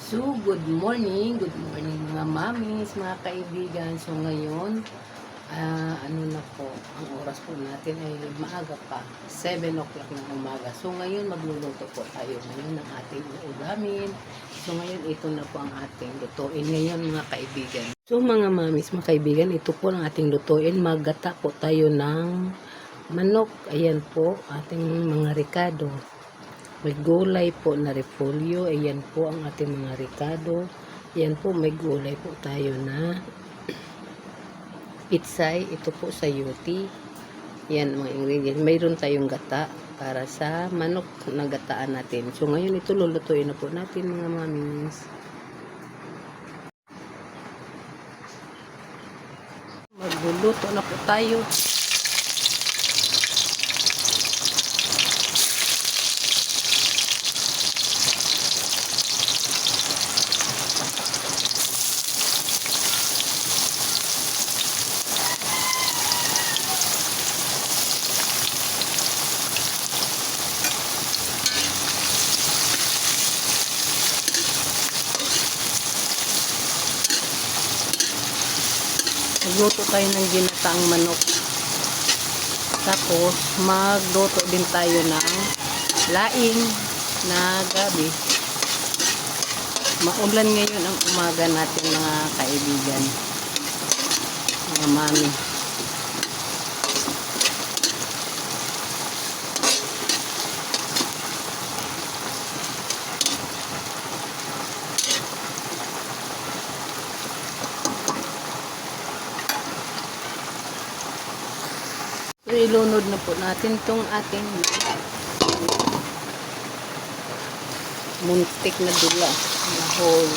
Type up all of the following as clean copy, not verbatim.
So, good morning mga mamis, mga kaibigan. So, ngayon, ano na po, ang oras po natin ay maaga pa, 7 o'clock ng umaga. So, ngayon, magluluto po tayo ngayon ng ating uulamin. So, ngayon, ito na po ang ating lutuin ngayon, mga kaibigan. So, mga mamis, mga kaibigan, ito po ang ating lutuin. Maggata po tayo ng manok. Ayan po, ating mga ricado. May gulay po na repolyo. Ayan po ang ating mga ricado. Ayan po, may gulay po tayo na itsay. Ito po sayote. Ayan mga ingredients. Mayroon tayong gata para sa manok na gataan natin. So ngayon ito lulutuin na po natin mga mamis. Magluluto na po tayo. Magluto tayo ng ginataang manok. Tapos, magluto din tayo ng laing na gabi. Maulan ngayon ang umaga natin mga kaibigan. Mga mami. So, ilunod na po natin itong ating muntik na dula na whole.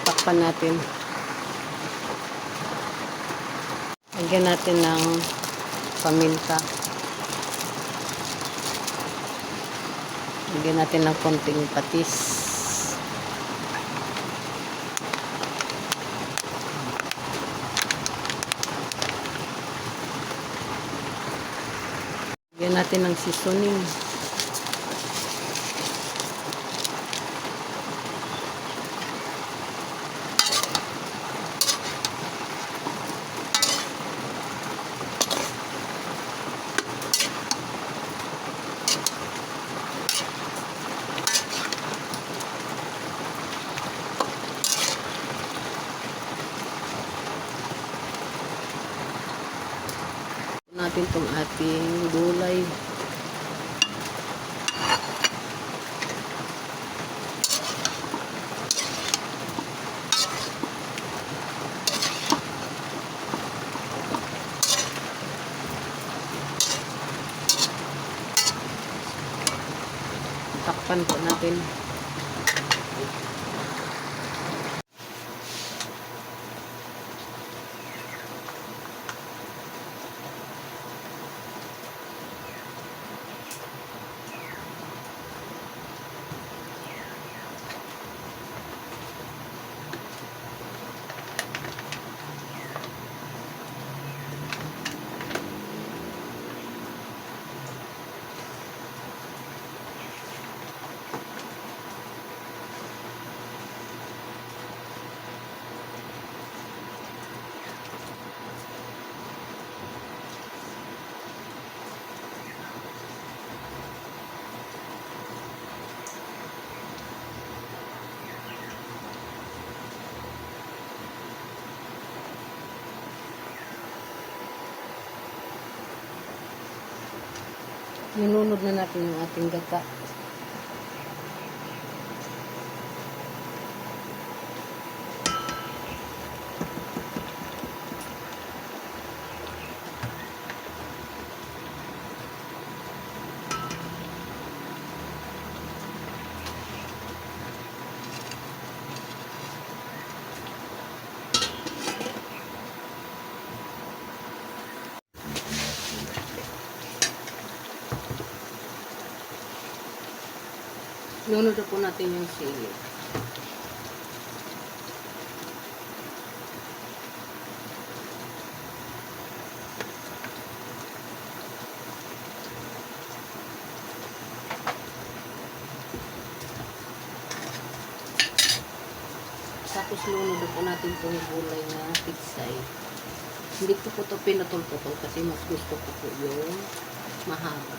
Takpan natin. Lagyan natin ng paminta. Lagyan natin ng konting patis. Lagyan natin ng seasoning. Natin tong ating gulay. Takpan po natin. Ninunod na natin yung ating gata. Lunod na po natin yung sili. Tapos lunod na po natin itong gulay na pigsay. Hindi ko po ito pinutol-putol kasi mas gusto ko po yung mahaba.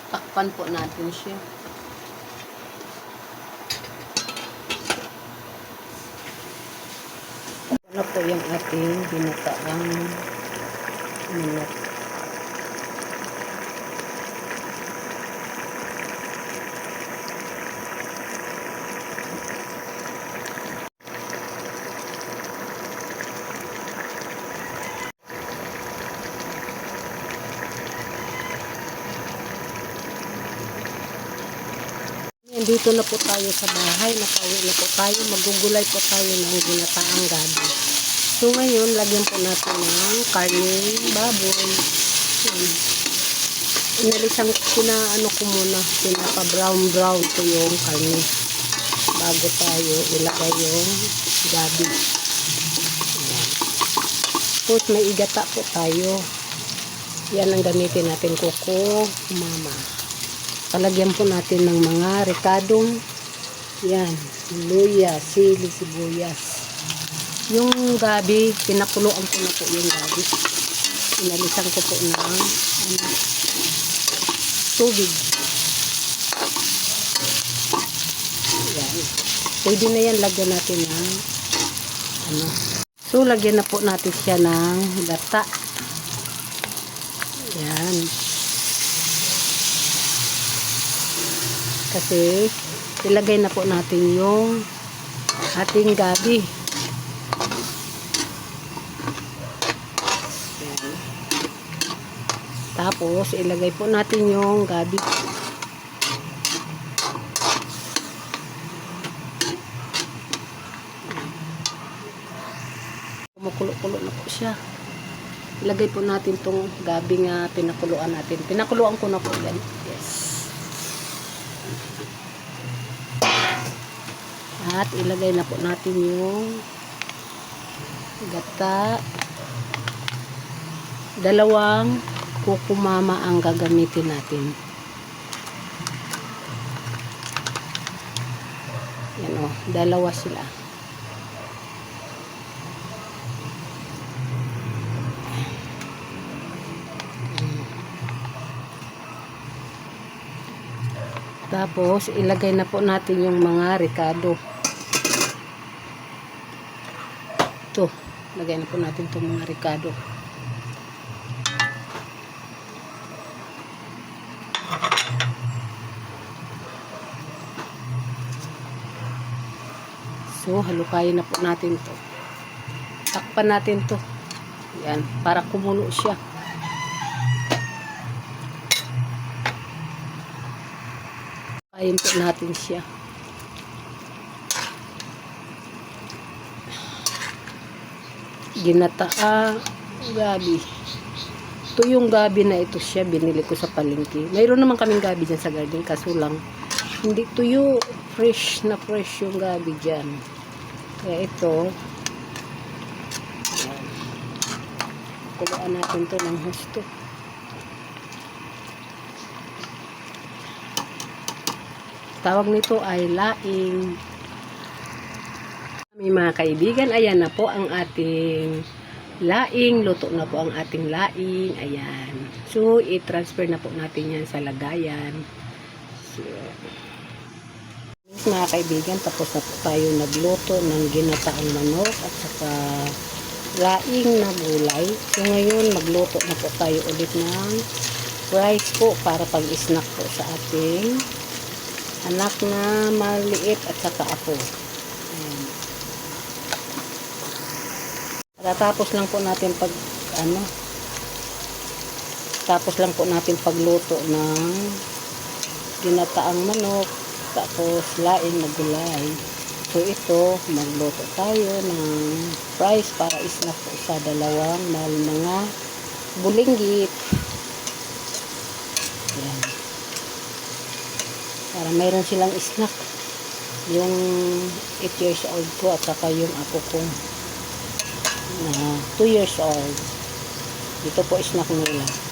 Takpan po natin siya. Ano po yung ating ginataang manok. Dito na po tayo sa bahay, nakauwi na po tayo, magugulay po tayo ng ginataang gabi. So ngayon, lagyan po natin ng karning baboy. Inalisang pinaano ko muna, pinapa-brown ko yung karne bago tayo ilagay yung gabi. Ayan. Tapos may igata po tayo. Yan ang gamitin natin, kuko, mama. Palagyan po natin ng mga rekadong, yan, luya, sili, sibuyas. Yung gabi, pinakuluan ko na po yung gabi. Inalisan ko po ng tubig. Yan. Pwede na yan, lagyan natin ng So, lagyan na po natin siya ng gata. Yan. Kasi ilagay na po natin yung ating gabi. Ayan. Tapos ilagay po natin yung gabi. Kumukulo-kulo na po siya. Ilagay po natin tong gabi nga pinakuluan natin. Pinakuluan ko na po yan. Yes. At ilagay na po natin yung gata. 2 kukumama ang gagamitin natin. Yan o, 2 sila. Tapos ilagay na po natin yung mga rekado. Ito, lagay na po natin itong mga rekado. So, halukayin na po natin to. Takpan natin to. Yan, para kumulo siya. Halukayin po natin siya. Ginataang gabi. Ito yung gabi na ito siya, binili ko sa palengke. Mayroon naman kaming gabi dyan sa garden, kaso lang hindi tuyo, fresh na fresh yung gabi dyan. Kaya ito, kuluan natin to ng husto. Tawag nito ay laing. May mga kaibigan, ayan na po ang ating laing. Luto na po ang ating laing. Ayan. So, i-transfer na po natin yan sa lagayan. So, mga kaibigan, tapos na po tayo nagluto ng ginataang manok at saka laing na gulay. So, ngayon, magluto na po tayo ulit ng rice po para pag-snack po sa ating anak na maliit at saka apo. Ayan. Tatapos lang po natin pag Kakatapos lang po natin pagluto ng ginataang manok, tapos laing na gulay. So ito, magluto tayo ng fries para snack po sa dalawang mga bulinggit. Yan. Para mayroon silang snack. Yung 8 years old ko at saka yung apo ko na 2 years old. Ito po snack nila.